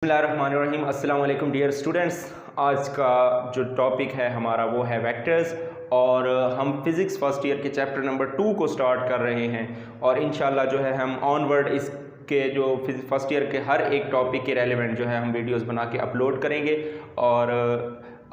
बिस्मिल्लाहिर्रहमानिर्रहीम। अस्सलाम वालेकुम डियर स्टूडेंट्स। आज का जो टॉपिक है हमारा वो है वेक्टर्स और हम फिज़िक्स फर्स्ट ईयर के चैप्टर नंबर 2 को स्टार्ट कर रहे हैं और इंशाल्लाह जो है हम ऑनवर्ड इसके जो फर्स्ट ईयर के हर एक टॉपिक के रेलेवेंट जो है हम वीडियोस बना के अपलोड करेंगे। और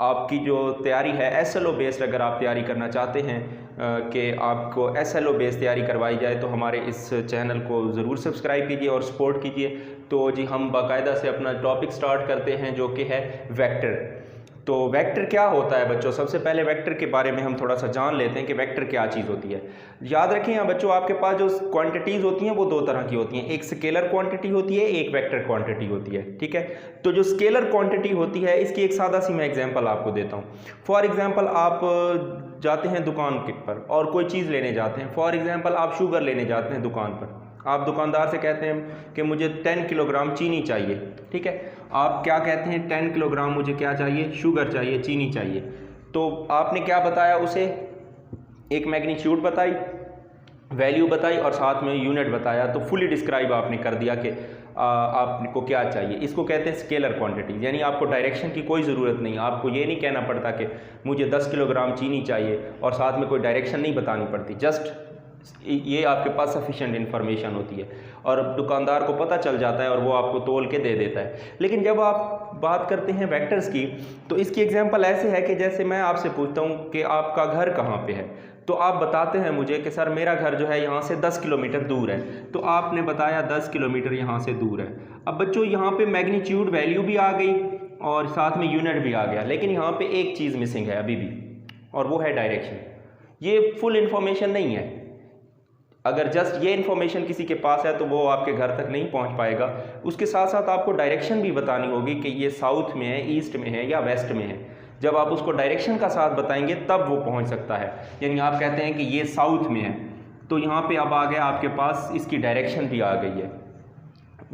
आपकी जो तैयारी है SLO बेस्ड, अगर आप तैयारी करना चाहते हैं कि आपको SLO बेस्ड तैयारी करवाई जाए तो हमारे इस चैनल को ज़रूर सब्सक्राइब कीजिए और सपोर्ट कीजिए। तो जी हम बाकायदा से अपना टॉपिक स्टार्ट करते हैं जो कि है वेक्टर। तो वेक्टर क्या होता है बच्चों? सबसे पहले वेक्टर के बारे में हम थोड़ा सा जान लेते हैं कि वेक्टर क्या चीज़ होती है। याद रखें यहाँ बच्चों, आपके पास जो क्वांटिटीज़ होती हैं वो दो तरह की होती हैं, एक स्केलर क्वांटिटी होती है, एक वेक्टर क्वांटिटी होती है। ठीक है, तो जो स्केलर क्वांटिटी होती है इसकी एक सादा सी मैं एग्जांपल आपको देता हूँ। फॉर एग्जांपल आप जाते हैं दुकान के पर और कोई चीज़ लेने जाते हैं। फॉर एग्जांपल आप शुगर लेने जाते हैं दुकान पर। आप दुकानदार से कहते हैं कि मुझे 10 किलोग्राम चीनी चाहिए। ठीक है, आप क्या कहते हैं? 10 किलोग्राम मुझे क्या चाहिए? शुगर चाहिए, चीनी चाहिए। तो आपने क्या बताया उसे? एक मैग्नीट्यूड बताई, वैल्यू बताई और साथ में यूनिट बताया। तो फुली डिस्क्राइब आपने कर दिया कि आपको क्या चाहिए। इसको कहते हैं स्केलर क्वांटिटी, यानी आपको डायरेक्शन की कोई ज़रूरत नहीं। आपको ये नहीं कहना पड़ता कि मुझे 10 किलोग्राम चीनी चाहिए और साथ में कोई डायरेक्शन नहीं बतानी पड़ती। जस्ट ये आपके पास सफिशिएंट इन्फॉर्मेशन होती है और दुकानदार को पता चल जाता है और वो आपको तोल के दे देता है। लेकिन जब आप बात करते हैं वेक्टर्स की तो इसकी एग्जांपल ऐसे है कि जैसे मैं आपसे पूछता हूँ कि आपका घर कहाँ पे है, तो आप बताते हैं मुझे कि सर मेरा घर जो है यहाँ से 10 किलोमीटर दूर है। तो आपने बताया 10 किलोमीटर यहाँ से दूर है। अब बच्चों यहाँ पे मैग्नीट्यूड वैल्यू भी आ गई और साथ में यूनिट भी आ गया, लेकिन यहाँ पे एक चीज़ मिसिंग है अभी भी, और वो है डायरेक्शन। ये फुल इन्फॉर्मेशन नहीं है। अगर जस्ट ये इन्फॉर्मेशन किसी के पास है तो वो आपके घर तक नहीं पहुंच पाएगा। उसके साथ साथ आपको डायरेक्शन भी बतानी होगी कि ये साउथ में है, ईस्ट में है या वेस्ट में है। जब आप उसको डायरेक्शन का साथ बताएंगे तब वो पहुंच सकता है। यानी आप कहते हैं कि ये साउथ में है, तो यहाँ पे अब आ गया आपके पास इसकी डायरेक्शन भी आ गई है।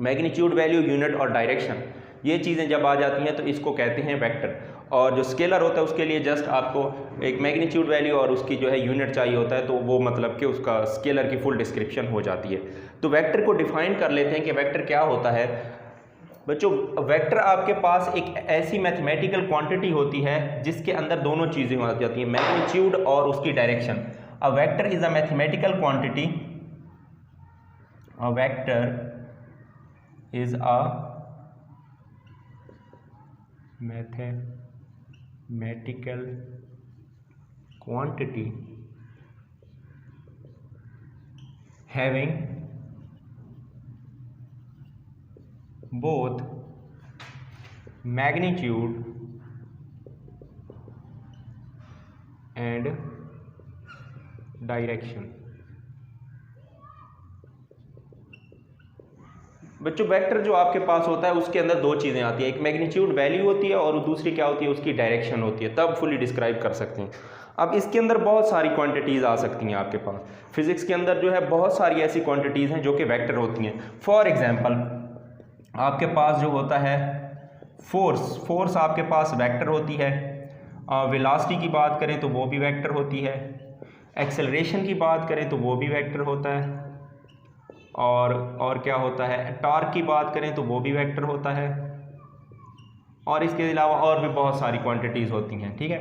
मैग्नीट्यूड, वैल्यू, यूनिट और डायरेक्शन, ये चीज़ें जब आ जाती हैं तो इसको कहते हैं वेक्टर। और जो स्केलर होता है उसके लिए जस्ट आपको एक मैग्नीट्यूड वैल्यू और उसकी जो है यूनिट चाहिए होता है, तो वो मतलब कि उसका स्केलर की फुल डिस्क्रिप्शन हो जाती है। तो वेक्टर को डिफाइन कर लेते हैं कि वेक्टर क्या होता है। बच्चों, वेक्टर आपके पास एक ऐसी मैथमेटिकल क्वांटिटी होती है जिसके अंदर दोनों चीज़ें हो जाती हैं, मैग्नीट्यूड और उसकी direction. A vector is a mathematical quantity, a vector is a mathematical quantity having both magnitude and direction। बच्चों, वेक्टर जो आपके पास होता है उसके अंदर दो चीज़ें आती हैं, एक मैग्नीट्यूड वैल्यू होती है और दूसरी क्या होती है? उसकी डायरेक्शन होती है। तब फुली डिस्क्राइब कर सकते हैं। अब इसके अंदर बहुत सारी क्वांटिटीज़ आ सकती हैं आपके पास। फिजिक्स के अंदर जो है बहुत सारी ऐसी क्वांटिटीज़ हैं जो कि वेक्टर होती हैं। फॉर एग्जांपल आपके पास जो होता है फोर्स आपके पास वेक्टर होती है। वेलोसिटी की बात करें तो वो भी वेक्टर होती है। एक्सेलरेशन की बात करें तो वो भी वेक्टर होता है। और क्या होता है? टॉर्क की बात करें तो वो भी वेक्टर होता है। और इसके अलावा और भी बहुत सारी क्वांटिटीज़ होती हैं। ठीक है,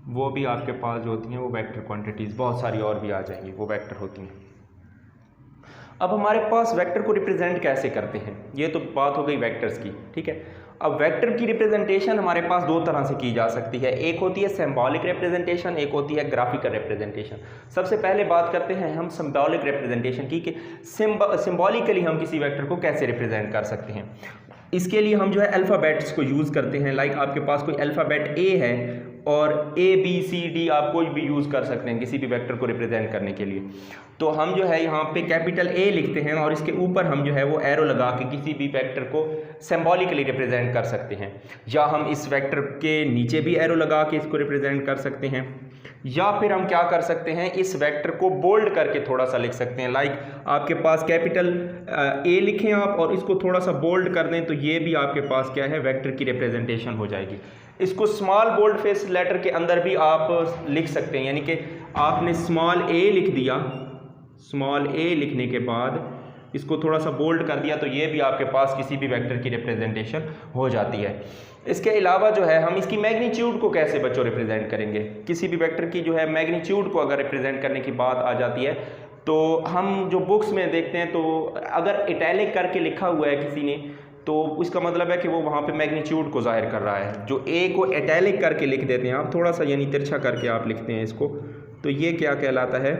वो भी आपके पास जो होती हैं वो वेक्टर क्वांटिटीज़, बहुत सारी और भी आ जाएंगी, वो वेक्टर होती हैं। अब हमारे पास वेक्टर को रिप्रेजेंट कैसे करते हैं, ये तो बात हो गई वेक्टर्स की। ठीक है, अब वेक्टर की रिप्रेजेंटेशन हमारे पास दो तरह से की जा सकती है। एक होती है सिंबॉलिक रिप्रेजेंटेशन, एक होती है ग्राफिकल रिप्रेजेंटेशन। सबसे पहले बात करते हैं हम सिंबॉलिक रिप्रेजेंटेशन की कि सिंबॉलिकली हम किसी वेक्टर को कैसे रिप्रेजेंट कर सकते हैं। इसके लिए हम जो है अल्फ़ाबेट्स को यूज़ करते हैं। लाइक आपके पास कोई अल्फ़ाबेट A है और ABCD आप कोई भी यूज़ कर सकते हैं किसी भी वेक्टर को रिप्रेजेंट करने के लिए। तो हम जो है यहाँ पे कैपिटल A लिखते हैं और इसके ऊपर हम जो है वो एरो लगा के किसी भी वेक्टर को सिंबॉलिकली रिप्रेजेंट कर सकते हैं। या हम इस वेक्टर के नीचे भी एरो लगा के इसको रिप्रेजेंट कर सकते हैं, या फिर हम क्या कर सकते हैं, इस वेक्टर को बोल्ड करके थोड़ा सा लिख सकते हैं। लाइक आपके पास कैपिटल A लिखें आप और इसको थोड़ा सा बोल्ड कर दें तो ये भी आपके पास क्या है? वेक्टर की रिप्रेजेंटेशन हो जाएगी। इसको स्मॉल बोल्ड फेस लेटर के अंदर भी आप लिख सकते हैं, यानी कि आपने स्मॉल a लिख दिया। स्मॉल a लिखने के बाद इसको थोड़ा सा बोल्ड कर दिया तो ये भी आपके पास किसी भी वेक्टर की रिप्रेजेंटेशन हो जाती है। इसके अलावा जो है हम इसकी मैग्नीट्यूड को कैसे बच्चों रिप्रेजेंट करेंगे, किसी भी वेक्टर की जो है मैग्नीट्यूड को अगर रिप्रेजेंट करने की बात आ जाती है तो हम जो बुक्स में देखते हैं तो अगर इटैलिक करके लिखा हुआ है किसी ने तो इसका मतलब है कि वो वहाँ पे मैग्नीट्यूड को जाहिर कर रहा है। जो ए को इटैलिक करके लिख देते हैं आप, थोड़ा सा यानी तिरछा करके आप लिखते हैं इसको, तो ये क्या कहलाता है,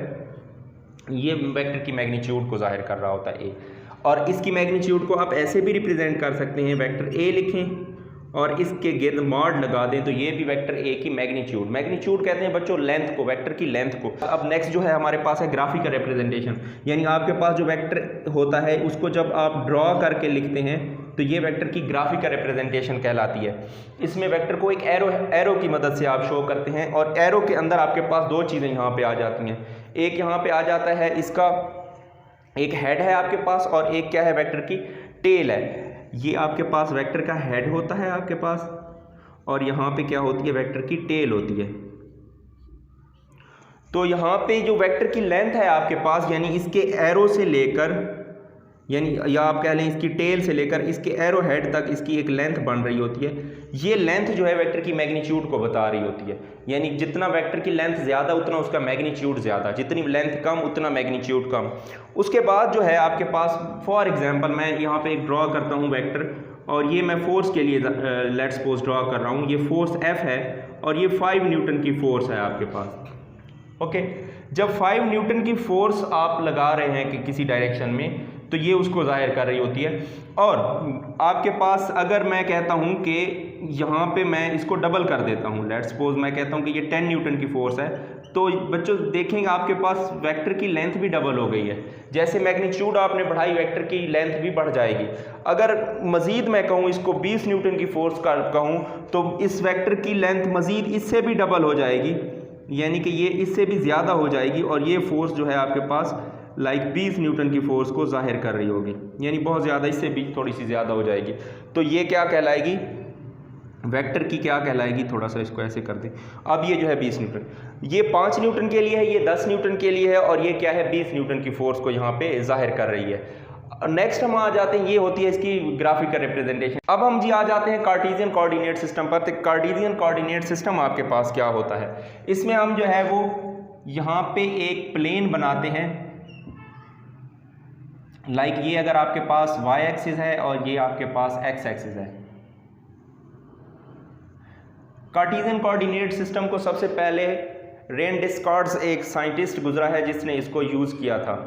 ये वेक्टर की मैग्नीट्यूड को जाहिर कर रहा होता है ए। और इसकी मैग्नीट्यूड को आप ऐसे भी रिप्रेजेंट कर सकते हैं, वेक्टर ए लिखें और इसके गिर्द मॉड लगा दें तो ये भी वेक्टर ए की मैग्नीट्यूड, मैग्नीट्यूड कहते हैं बच्चों लेंथ को, वेक्टर की लेंथ को। अब नेक्स्ट जो है हमारे पास है ग्राफिकल रिप्रेजेंटेशन, यानी आपके पास जो वेक्टर होता है उसको जब आप ड्रॉ करके लिखते हैं तो ये वेक्टर की ग्राफिकल रिप्रेजेंटेशन कहलाती है। इसमें वेक्टर को एक एरो की मदद से आप शो करते हैं और एरो के अंदर आपके पास दो चीज़ें यहाँ पे आ जाती हैं। एक यहाँ पे आ जाता है इसका एक हेड है आपके पास और एक क्या है वेक्टर की टेल है। ये आपके पास वेक्टर का हेड होता है आपके पास और यहाँ पे क्या होती है वेक्टर की टेल होती है। तो यहाँ पे जो वेक्टर की लेंथ है आपके पास यानी इसके एरो से लेकर यानी या आप कह लें इसकी टेल से लेकर इसके एरो हेड तक इसकी एक लेंथ बन रही होती है। ये लेंथ जो है वेक्टर की मैग्नीट्यूड को बता रही होती है, यानी जितना वेक्टर की लेंथ ज़्यादा उतना उसका मैग्नीट्यूड ज़्यादा, जितनी लेंथ कम उतना मैग्नीट्यूड कम। उसके बाद जो है आपके पास फॉर एग्जांपल मैं यहाँ पे एक ड्रॉ करता हूँ वेक्टर और ये मैं फोर्स के लिए लेट्स सपोज ड्रॉ कर रहा हूँ। ये फोर्स F है और ये 5 न्यूटन की फोर्स है आपके पास। ओके, जब 5 न्यूटन की फोर्स आप लगा रहे हैं कि किसी डायरेक्शन में तो ये उसको जाहिर कर रही होती है। और आपके पास अगर मैं कहता हूँ कि यहाँ पे मैं इसको डबल कर देता हूँ, लेट्स सपोज मैं कहता हूँ कि ये 10 न्यूटन की फोर्स है, तो बच्चों देखेंगे आपके पास वेक्टर की लेंथ भी डबल हो गई है। जैसे मैग्नीट्यूड आपने बढ़ाई वेक्टर की लेंथ भी बढ़ जाएगी। अगर मज़ीद मैं कहूँ इसको 20 न्यूटन की फोर्स का कहूँ तो इस वेक्टर की लेंथ मज़ीद इससे भी डबल हो जाएगी, यानी कि ये इससे भी ज़्यादा हो जाएगी और ये फोर्स जो है आपके पास 20 न्यूटन की फोर्स को जाहिर कर रही होगी, यानी बहुत ज़्यादा, इससे भी थोड़ी सी ज़्यादा हो जाएगी। तो ये क्या कहलाएगी, वेक्टर की क्या कहलाएगी, थोड़ा सा इसको ऐसे कर दें। अब ये जो है 20 न्यूटन, ये 5 न्यूटन के लिए है, ये 10 न्यूटन के लिए है और ये क्या है 20 न्यूटन की फोर्स को यहाँ पे जाहिर कर रही है। नेक्स्ट हम आ जाते हैं, ये होती है इसकी ग्राफिकल रिप्रेजेंटेशन। अब हम जी आ जाते हैं कार्टेशियन कोऑर्डिनेट सिस्टम पर। तो कार्टेशियन कोऑर्डिनेट सिस्टम आपके पास क्या होता है, इसमें हम जो है वो यहाँ पे एक प्लेन बनाते हैं। ये अगर आपके पास y एक्सिस है और ये आपके पास x एक्सिस है। कार्टेशियन कोऑर्डिनेट सिस्टम को सबसे पहले रेन डिस्कार्ड्स एक साइंटिस्ट गुजरा है जिसने इसको यूज़ किया था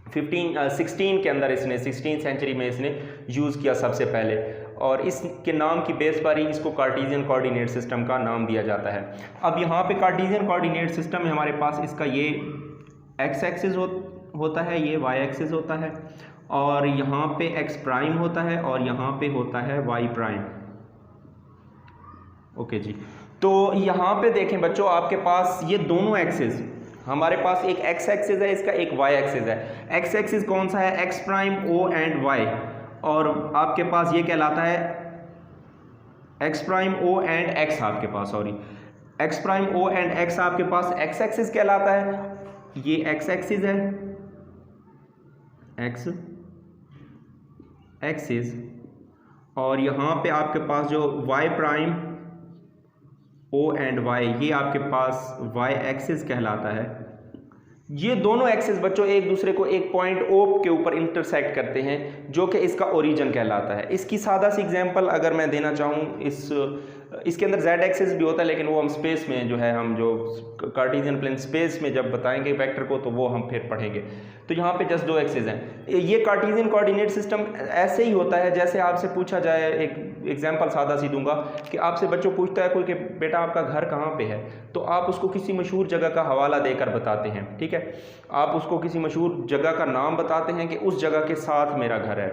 16 के अंदर, इसने 16th सेंचुरी में इसने यूज़ किया सबसे पहले, और इसके नाम की बेस पर ही इसको कार्टेशियन कोऑर्डिनेट सिस्टम का नाम दिया जाता है। अब यहाँ पे कार्टेशियन कोऑर्डिनेट सिस्टम में हमारे पास इसका ये x एक्सिस होता है, ये y एक्सिस होता है और यहाँ पे x प्राइम होता है और यहाँ पे होता है y प्राइम। ओके जी, तो यहाँ पे देखें बच्चों आपके पास ये दोनों एक्सिस, हमारे पास एक x एक्सिस है, इसका एक y एक्सिस है। x एक्सिस कौन सा है, x prime o and y, और आपके पास ये कहलाता है x prime o and x, आपके पास sorry x prime o and x आपके पास x एक्सिस कहलाता है। ये x एक्सिस है, x एक्सिस, और यहाँ पे आपके पास जो y prime o and y, ये आपके पास y एक्सिस कहलाता है। ये दोनों एक्सिस बच्चों एक दूसरे को एक पॉइंट O के ऊपर इंटरसेक्ट करते हैं जो कि इसका ओरिजिन कहलाता है। इसकी सादा सी एग्जांपल अगर मैं देना चाहूँ, इसके अंदर z एक्सिस भी होता है लेकिन वो हम स्पेस में जो है हम जो कार्टेशियन प्लेन स्पेस में जब बताएंगे वेक्टर को तो वो हम फिर पढ़ेंगे। तो यहाँ पे जस्ट दो एक्सिस हैं। ये कार्टेशियन कोऑर्डिनेट सिस्टम ऐसे ही होता है जैसे आपसे पूछा जाए, एक एग्जांपल सादा सी दूंगा कि आपसे बच्चों पूछता है कोई कि बेटा आपका घर कहाँ पे है, तो आप उसको किसी मशहूर जगह का हवाला देकर बताते हैं, ठीक है। आप उसको किसी मशहूर जगह का नाम बताते हैं कि उस जगह के साथ मेरा घर है।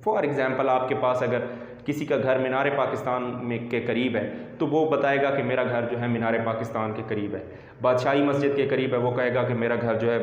फॉर एग्जांपल आपके पास अगर किसी का घर मीनार पाकिस्तान में के करीब है तो वो बताएगा कि मेरा घर जो है मीनार पाकिस्तान के करीब है। बादशाही मस्जिद के करीब है, वो कहेगा कि मेरा घर जो है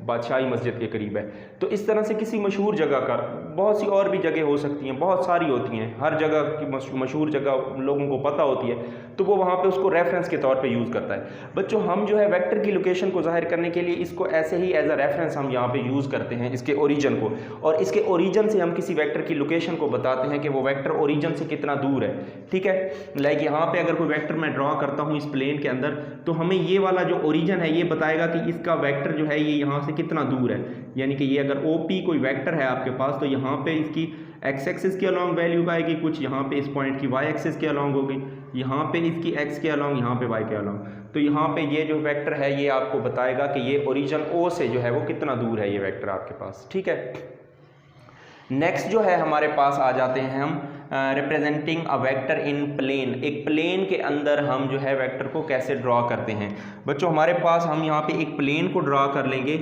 बादशाही मस्जिद के करीब है। तो इस तरह से किसी मशहूर जगह का, बहुत सी और भी जगह हो सकती हैं, बहुत सारी होती हैं, हर जगह की मशहूर जगह लोगों को पता होती है तो वो वहाँ पे उसको रेफरेंस के तौर पे यूज़ करता है। बच्चों हम जो है वेक्टर की लोकेशन को जाहिर करने के लिए इसको ऐसे ही एज अ रेफरेंस हम यहाँ पे यूज़ करते हैं, इसके ओरिजिन को, और इसके ओरिजिन से हम किसी वेक्टर की लोकेशन को बताते हैं कि वो वेक्टर ओरिजिन से कितना दूर है। ठीक है, लाइक यहाँ पे अगर कोई वेक्टर मैं ड्रॉ करता हूँ इस प्लेन के अंदर तो हमें ये वाला जो ओरिजिन है ये बताएगा कि इसका वेक्टर जो है ये यहाँ से कितना दूर है। यानी कि ये अगर OP कोई वेक्टर है आपके पास तो यहाँ पे इसकी x एक्सिस के अलॉन्ग वैल्यू आएगी, कुछ यहाँ पे इस पॉइंट की y एक्सिस के अलॉन्ग होगी, यहाँ पे इसकी x के अलॉन्ग, यहाँ पे y के अलॉन्ग। तो यहाँ पे ये जो वेक्टर है ये आपको बताएगा कि ये ओरिजिन O से जो है वो कितना दूर है ये वेक्टर आपके पास। ठीक है, नेक्स्ट जो है हमारे पास आ जाते हैं हम representing a vector in plane. एक प्लेन के अंदर हम जो है वेक्टर को कैसे ड्रॉ करते हैं। बच्चों हमारे पास हम यहाँ पे एक प्लेन को ड्रॉ कर लेंगे।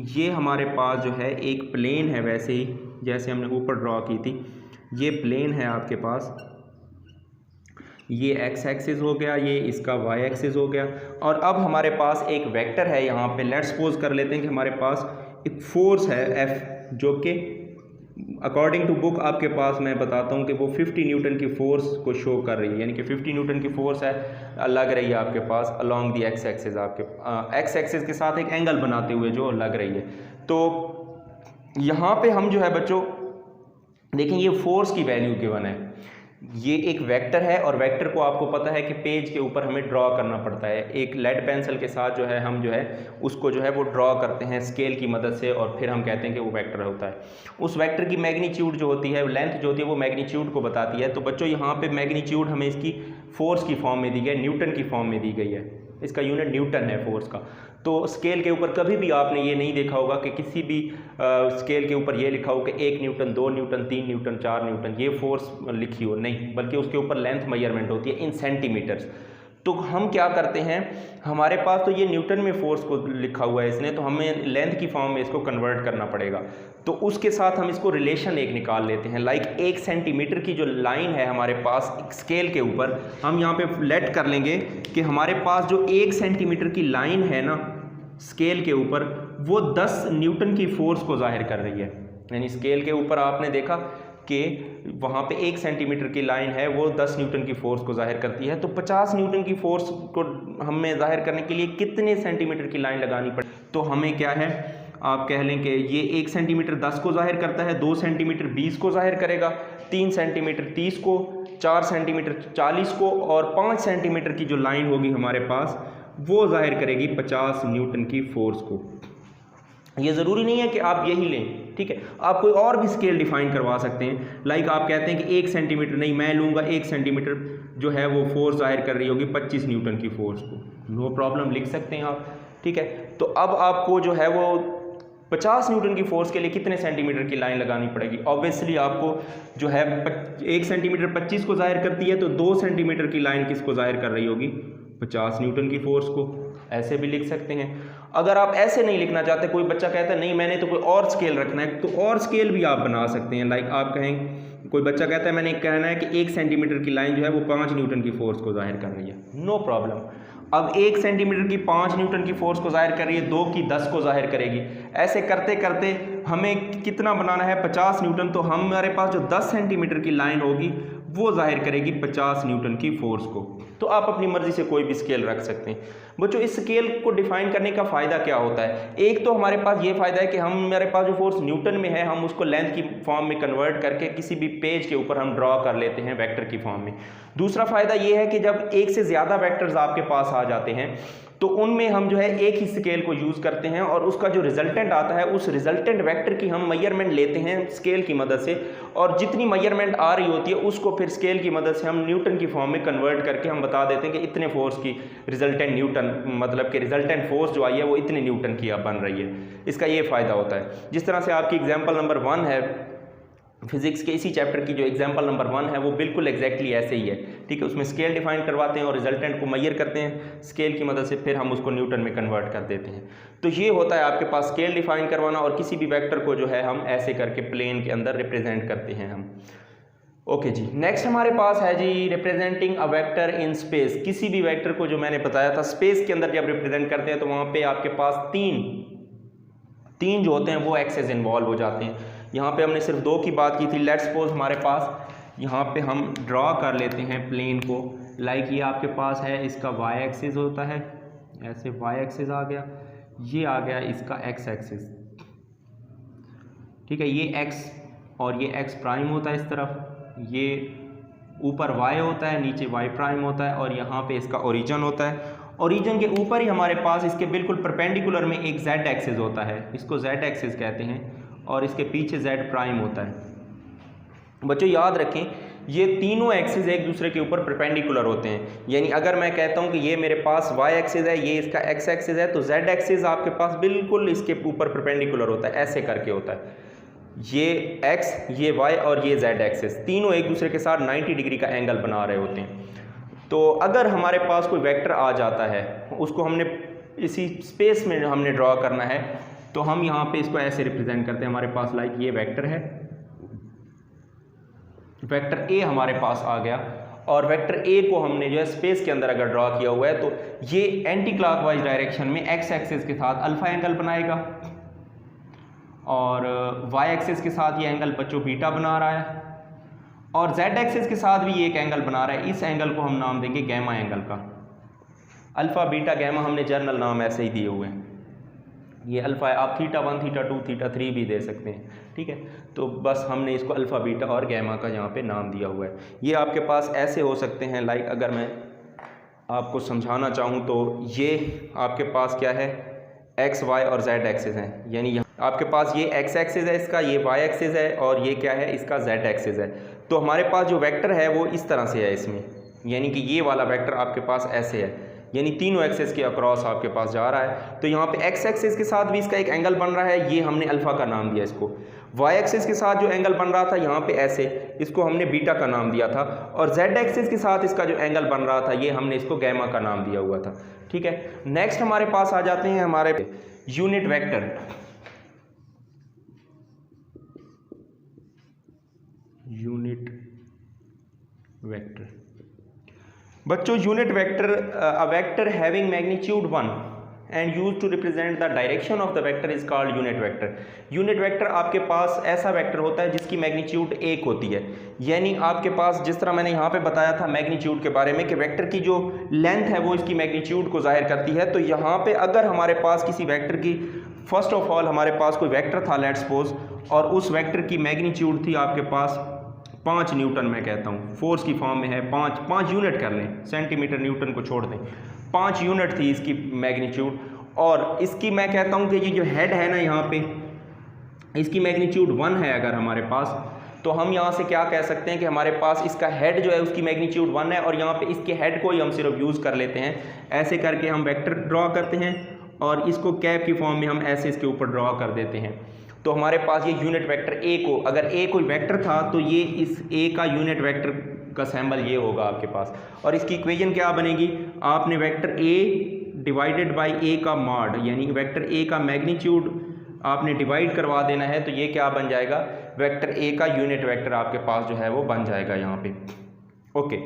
ये हमारे पास जो है एक प्लेन है, वैसे ही जैसे हमने ऊपर ड्रॉ की थी, ये प्लेन है आपके पास, ये x एक्सिस हो गया, ये इसका y एक्सिस हो गया, और अब हमारे पास एक वेक्टर है यहाँ पे। लेट्स सपोज कर लेते हैं कि हमारे पास एक फोर्स है F जो कि अकॉर्डिंग टू बुक आपके पास मैं बताता हूँ कि वो 50 न्यूटन की फोर्स को शो कर रही है, यानी कि 50 न्यूटन की फोर्स है लग रही है आपके पास अलोंग दी x एक्सिस, आपके x एक्सिस के साथ एक एंगल बनाते हुए जो लग रही है। तो यहाँ पे हम जो है बच्चों देखें ये फोर्स की वैल्यू गिवन है, ये एक वेक्टर है और वेक्टर को आपको पता है कि पेज के ऊपर हमें ड्रॉ करना पड़ता है। एक लेड पेंसिल के साथ जो है हम जो है उसको जो है वो ड्रॉ करते हैं स्केल की मदद से, और फिर हम कहते हैं कि वो वेक्टर होता है। उस वेक्टर की मैग्नीट्यूड जो होती है, लेंथ जो होती है, वो मैग्नीट्यूड को बताती है। तो बच्चों यहाँ पे मैग्नीट्यूड हमें इसकी फोर्स की फॉर्म में दी गई है, न्यूटन की फॉर्म में दी गई है, इसका यूनिट न्यूटन है फोर्स का। तो स्केल के ऊपर कभी भी आपने ये नहीं देखा होगा कि किसी भी स्केल के ऊपर ये लिखा हो कि 1 न्यूटन, 2 न्यूटन, 3 न्यूटन, 4 न्यूटन ये फोर्स लिखी हो, नहीं, बल्कि उसके ऊपर लेंथ मेजरमेंट होती है इन सेंटीमीटर्स। तो हम क्या करते हैं, हमारे पास तो ये न्यूटन में फोर्स को लिखा हुआ है इसने, तो हमें लेंथ की फॉर्म में इसको कन्वर्ट करना पड़ेगा। तो उसके साथ हम इसको रिलेशन एक निकाल लेते हैं। लाइक 1 सेंटीमीटर की जो लाइन है हमारे पास स्केल के ऊपर, हम यहाँ पे लेट कर लेंगे कि हमारे पास जो 1 सेंटीमीटर की लाइन है ना स्केल के ऊपर, वो 10 न्यूटन की फोर्स को जाहिर कर रही है। यानी स्केल के ऊपर आपने देखा कि वहाँ पे 1 सेंटीमीटर की लाइन है, वो 10 न्यूटन की फोर्स को जाहिर करती है। तो 50 न्यूटन की फोर्स को हमें जाहिर करने के लिए कितने सेंटीमीटर की लाइन लगानी पड़े, तो हमें क्या है, आप कह लें कि ये 1 सेंटीमीटर 10 को जाहिर करता है, 2 सेंटीमीटर 20 को जाहिर करेगा, 3 सेंटीमीटर 30 को, 4 सेंटीमीटर 40 को, और 5 सेंटीमीटर की जो लाइन होगी हमारे पास वो जाहिर करेगी 50 न्यूटन की फोर्स को। ये ज़रूरी नहीं है कि आप यही लें, ठीक है, आप कोई और भी स्केल डिफाइन करवा सकते हैं। लाइक आप कहते हैं कि 1 सेंटीमीटर नहीं, मैं लूँगा 1 सेंटीमीटर जो है वो फोर्स जाहिर कर रही होगी 25 न्यूटन की फोर्स को, नो प्रॉब्लम, लिख सकते हैं आप, ठीक है। तो अब आपको जो है वो 50 न्यूटन की फोर्स के लिए कितने सेंटीमीटर की लाइन लगानी पड़ेगी। ऑब्वियसली आपको जो है 1 सेंटीमीटर 25 को जाहिर करती है, तो 2 सेंटीमीटर की लाइन किसको जाहिर कर रही होगी, 50 न्यूटन की फोर्स को। ऐसे भी लिख सकते हैं। अगर आप ऐसे नहीं लिखना चाहते, कोई बच्चा कहता है नहीं मैंने तो कोई और स्केल रखना है, तो और स्केल भी आप बना सकते हैं। लाइक आप कहें, कोई बच्चा कहता है मैंने कहना है कि 1 सेंटीमीटर की लाइन जो है वो 5 न्यूटन की फोर्स को जाहिर कर रही है, नो प्रॉब्लम। अब 1 सेंटीमीटर की 5 न्यूटन की फोर्स को जाहिर कर रही है, 2 की 10 को जाहिर करेगी। ऐसे करते करते हमें कितना बनाना है, 50 न्यूटन। तो हमारे पास जो 10 सेंटीमीटर की लाइन होगी वो जाहिर करेगी 50 न्यूटन की फोर्स को। तो आप अपनी मर्जी से कोई भी स्केल रख सकते हैं। बच्चों इस स्केल को डिफाइन करने का फ़ायदा क्या होता है, एक तो हमारे पास ये फ़ायदा है कि हमारे पास जो फोर्स न्यूटन में है हम उसको लेंथ की फॉर्म में कन्वर्ट करके किसी भी पेज के ऊपर हम ड्रॉ कर लेते हैं वेक्टर की फॉर्म में। दूसरा फ़ायदा ये है कि जब एक से ज़्यादा वेक्टर्स आपके पास आ जाते हैं तो उनमें हम जो है एक ही स्केल को यूज़ करते हैं, और उसका जो रिजल्टेंट आता है उस रिजल्टेंट वेक्टर की हम मेजरमेंट लेते हैं स्केल की मदद से, और जितनी मेजरमेंट आ रही होती है उसको फिर स्केल की मदद से हम न्यूटन की फॉर्म में कन्वर्ट करके हम बता देते हैं कि इतने फोर्स की रिजल्टेंट न्यूटन, मतलब कि रिजल्टेंट फोर्स जो आई है वो इतने न्यूटन की अब बन रही है। इसका ये फ़ायदा होता है। जिस तरह से आपकी एग्जाम्पल नंबर 1 है फिजिक्स के, इसी चैप्टर की जो एग्जाम्पल नंबर 1 है वो बिल्कुल एग्जैक्टली ऐसे ही है, ठीक है। उसमें स्केल डिफाइन करवाते हैं और रिजल्टेंट को मेजर करते हैं स्केल की मदद से, फिर हम उसको न्यूटन में कन्वर्ट कर देते हैं। तो ये होता है आपके पास स्केल डिफाइन करवाना, और किसी भी वेक्टर को जो है हम ऐसे करके प्लेन के अंदर रिप्रेजेंट करते हैं हम। ओके जी, नेक्स्ट हमारे पास है जी representing a vector in space. किसी भी वेक्टर को जो मैंने बताया था स्पेस के अंदर जब रिप्रेजेंट करते हैं तो वहाँ पे आपके पास तीन जो होते हैं वो एक्सेस इन्वॉल्व हो जाते हैं। यहाँ पे हमने सिर्फ 2 की बात की थी। लेट्स सपोज हमारे पास यहाँ पे हम ड्रॉ कर लेते हैं प्लेन को, लाइक ये आपके पास है, इसका वाई एक्सिस होता है, ऐसे वाई एक्सिस आ गया, ये आ गया इसका एक्स एक्सिस, ठीक है, ये एक्स और ये एक्स प्राइम होता है इस तरफ, ये ऊपर y होता है, नीचे y प्राइम होता है, और यहाँ पे इसका ओरिजिन होता है। ओरिजिन के ऊपर ही हमारे पास इसके बिल्कुल परपेंडिकुलर में एक z एक्सिस होता है, इसको z एक्सिस कहते हैं, और इसके पीछे z प्राइम होता है। बच्चों याद रखें ये तीनों एक्सिस एक दूसरे के ऊपर परपेंडिकुलर होते हैं, यानी अगर मैं कहता हूँ कि ये मेरे पास y एक्सिस है, ये इसका x एक्सिस है, तो z एक्सिस आपके पास बिल्कुल इसके ऊपर परपेंडिकुलर होता है, ऐसे करके होता है। ये x, ये y और ये z एक्सिस तीनों एक दूसरे के साथ 90 डिग्री का एंगल बना रहे होते हैं। तो अगर हमारे पास कोई वेक्टर आ जाता है, उसको हमने इसी स्पेस में हमने ड्रॉ करना है, तो हम यहाँ पे इसको ऐसे रिप्रेजेंट करते हैं। हमारे पास लाइक ये वेक्टर है, वेक्टर a हमारे पास आ गया, और वेक्टर a को हमने जो है स्पेस के अंदर अगर ड्रॉ किया हुआ है तो ये एंटी क्लॉकवाइज डायरेक्शन में x एक्सिस के साथ अल्फा एंगल बनाएगा, और y एक्सिस के साथ ये एंगल बच्चों बीटा बना रहा है, और z एक्सिस के साथ भी ये एक एंगल बना रहा है। इस एंगल को हम नाम देंगे गैमा एंगल का। अल्फा बीटा गैमा हमने जर्नल नाम ऐसे ही दिए हुए हैं। ये अल्फा है, आप θ1 θ2 θ3 भी दे सकते हैं, ठीक है। तो बस हमने इसको अल्फा बीटा और गैमा का यहाँ पे नाम दिया हुआ है। ये आपके पास ऐसे हो सकते हैं, लाइक अगर मैं आपको समझाना चाहूँ तो ये आपके पास क्या है, एक्स वाई और जेड एक्सिस हैं, यानी आपके पास ये एक्स एक्सिस है इसका, ये वाई एक्सिस है, और ये क्या है इसका जेड एक्सिस है। तो हमारे पास जो वेक्टर है वो इस तरह से है इसमें, यानी कि ये वाला वेक्टर आपके पास ऐसे है, यानी तीनों एक्सिस के अक्रॉस आपके पास जा रहा है। तो यहाँ पे एक्स एक्सिस के साथ भी इसका एक एंगल बन रहा है, ये हमने अल्फा का नाम दिया इसको। वाई एक्सिस के साथ जो एंगल बन रहा था यहाँ पे ऐसे, इसको हमने बीटा का नाम दिया था, और जेड एक्सिस के साथ इसका जो एंगल बन रहा था ये हमने इसको गैमा का नाम दिया हुआ था, ठीक है। नेक्स्ट हमारे पास आ जाते हैं हमारे यूनिट वेक्टर। यूनिट वेक्टर बच्चों, unit vector a vector having magnitude 1 and use to represent the direction of the vector is called unit vector. Unit vector आपके पास ऐसा वेक्टर होता है जिसकी मैग्नीट्यूड 1 होती है, यानी आपके पास जिस तरह मैंने यहाँ पे बताया था मैग्नीट्यूड के बारे में कि वेक्टर की जो लेंथ है वो इसकी मैग्नीट्यूड को जाहिर करती है। तो यहाँ पे अगर हमारे पास किसी वेक्टर की, फर्स्ट ऑफ ऑल हमारे पास कोई वेक्टर था लेट्स सपोज, और उस वेक्टर की मैग्नीट्यूड थी आपके पास 5 न्यूटन, मैं कहता हूँ फोर्स की फॉर्म में है 5 यूनिट कर लें, सेंटीमीटर न्यूटन को छोड़ दें, 5 यूनिट थी इसकी मैग्नीट्यूड, और इसकी मैं कहता हूँ कि ये जो हेड है ना यहाँ पे, इसकी मैग्नीट्यूड 1 है अगर हमारे पास, तो हम यहाँ से क्या कह सकते हैं कि हमारे पास इसका हेड जो है उसकी मैग्नीट्यूड 1 है, और यहाँ पे इसके हेड को ही हम सिर्फ यूज़ कर लेते हैं। ऐसे करके हम वेक्टर ड्रॉ करते हैं और इसको कैप की फॉर्म में हम ऐसे इसके ऊपर ड्रॉ कर देते हैं। तो हमारे पास ये यूनिट वेक्टर ए को, अगर ए कोई वेक्टर था तो ये इस ए का यूनिट वेक्टर का सिंबल ये होगा आपके पास, और इसकी इक्वेशन क्या बनेगी, आपने वेक्टर ए डिवाइडेड बाय ए का मॉड, यानी वेक्टर ए का मैग्नीट्यूड आपने डिवाइड करवा देना है, तो ये क्या बन जाएगा, वेक्टर ए का यूनिट वेक्टर आपके पास जो है वो बन जाएगा यहाँ पे। ओके,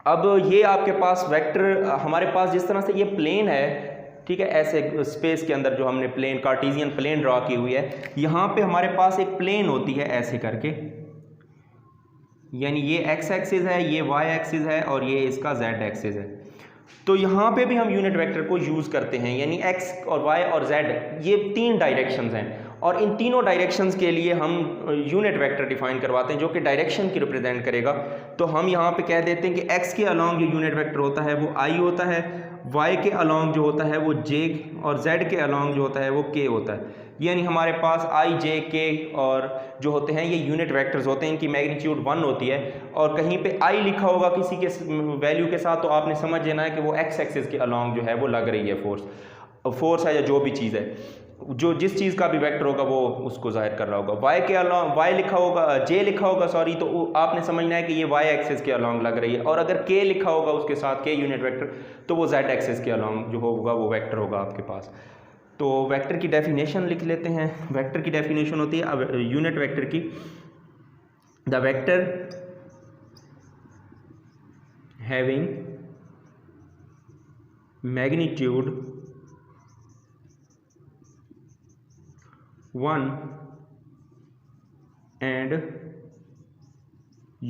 अब ये आपके पास वेक्टर, हमारे पास जिस तरह से ये प्लेन है, ठीक है, ऐसे स्पेस के अंदर जो हमने प्लेन, कार्टेशियन प्लेन ड्रॉ की हुई है, यहाँ पे हमारे पास एक प्लेन होती है ऐसे करके, यानी ये एक्स एक्सिस है, ये वाई एक्सिस है, और ये इसका जेड एक्सिस है। तो यहाँ पे भी हम यूनिट वेक्टर को यूज़ करते हैं, यानी एक्स और वाई और जेड ये 3 डायरेक्शंस हैं, और इन तीनों डायरेक्शंस के लिए हम यूनिट वेक्टर डिफाइन करवाते हैं जो कि डायरेक्शन की रिप्रेजेंट करेगा। तो हम यहाँ पे कह देते हैं कि एक्स के अलॉन्ग जो यूनिट वेक्टर होता है वो आई होता है, वाई के अलॉन्ग जो होता है वो जे, और जेड के अलॉन्ग जो होता है वो के होता है। यानी हमारे पास आई, जे, के और जो होते हैं ये यूनिट वेक्टर्स होते हैं, इनकी मैग्नीट्यूड 1 होती है, और कहीं पे आई लिखा होगा किसी के वैल्यू के साथ, तो आपने समझ लेना है कि वो एक्स एक्सिस के अलॉन्ग जो है वो लग रही है फोर्स है या जो भी चीज़ है, जो जिस चीज़ का भी वेक्टर होगा वो उसको जाहिर कर रहा होगा। वाई के अलॉन्ग वाई लिखा होगा, जे लिखा होगा सॉरी, तो आपने समझना है कि ये वाई एक्सिस के अलॉन्ग लग रही है, और अगर के लिखा होगा उसके साथ, के यूनिट वेक्टर, तो वो जेड एक्सिस के अलॉन्ग जो होगा वो वेक्टर होगा आपके पास। तो वेक्टर की डेफिनेशन लिख लेते हैं। वेक्टर की डेफिनेशन होती है यूनिट वेक्टर की, the vector having magnitude 1 and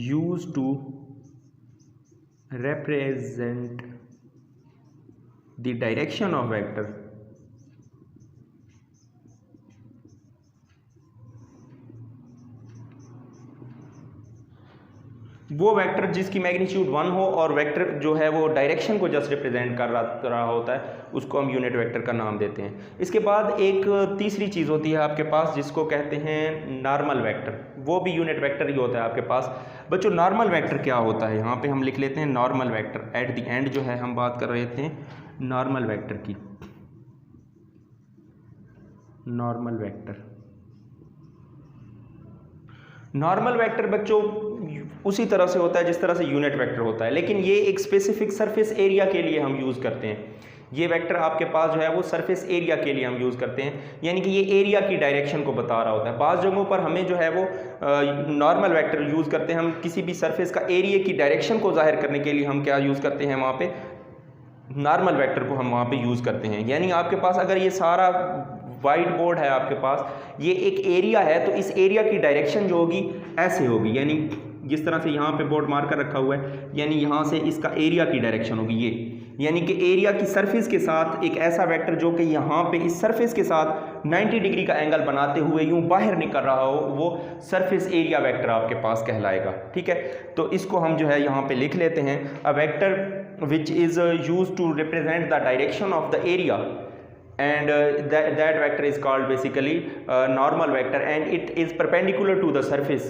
used to represent the direction of vector वो वेक्टर जिसकी मैग्नीट्यूड 1 हो और वेक्टर जो है वो डायरेक्शन को जस्ट रिप्रेजेंट कर रहा होता है, उसको हम यूनिट वेक्टर का नाम देते हैं। इसके बाद एक तीसरी चीज़ होती है आपके पास जिसको कहते हैं नॉर्मल वेक्टर, वो भी यूनिट वेक्टर ही होता है आपके पास। बच्चों नॉर्मल वेक्टर क्या होता है, यहाँ पे हम लिख लेते हैं normal vector. At the end जो है हम बात कर रहे थे नॉर्मल वेक्टर की। नॉर्मल वेक्टर, नॉर्मल वेक्टर बच्चों उसी तरह से होता है जिस तरह से यूनिट वेक्टर होता है, लेकिन ये एक स्पेसिफिक सरफेस एरिया के लिए हम यूज़ करते हैं। ये वेक्टर आपके पास जो है वो सरफेस एरिया के लिए हम यूज़ करते हैं, यानी कि ये एरिया की डायरेक्शन को बता रहा होता है। बाज़ जगहों पर हमें जो है वो नॉर्मल वेक्टर यूज़ करते हैं, हम किसी भी सरफेस का एरिया की डायरेक्शन को जाहिर करने के लिए हम क्या यूज़ करते हैं, वहाँ पे नॉर्मल वेक्टर को हम वहाँ पे यूज़ करते हैं। यानी आपके पास अगर ये सारा वाइट बोर्ड है आपके पास, ये एक एरिया है, तो इस एरिया की डायरेक्शन जो होगी ऐसे होगी, यानी जिस तरह से यहाँ पे बोर्ड मार्कर रखा हुआ है, यानी यहाँ से इसका एरिया की डायरेक्शन होगी ये, यानी कि एरिया की सरफेस के साथ एक ऐसा वेक्टर जो कि यहाँ पे इस सरफेस के साथ 90 डिग्री का एंगल बनाते हुए यूँ बाहर निकल रहा हो, वो सरफेस एरिया वेक्टर आपके पास कहलाएगा। ठीक है, तो इसको हम जो है यहाँ पे लिख लेते हैं, a vector which is use to represent the direction of the area and that vector is called basically normal vector and it is perpendicular to the surface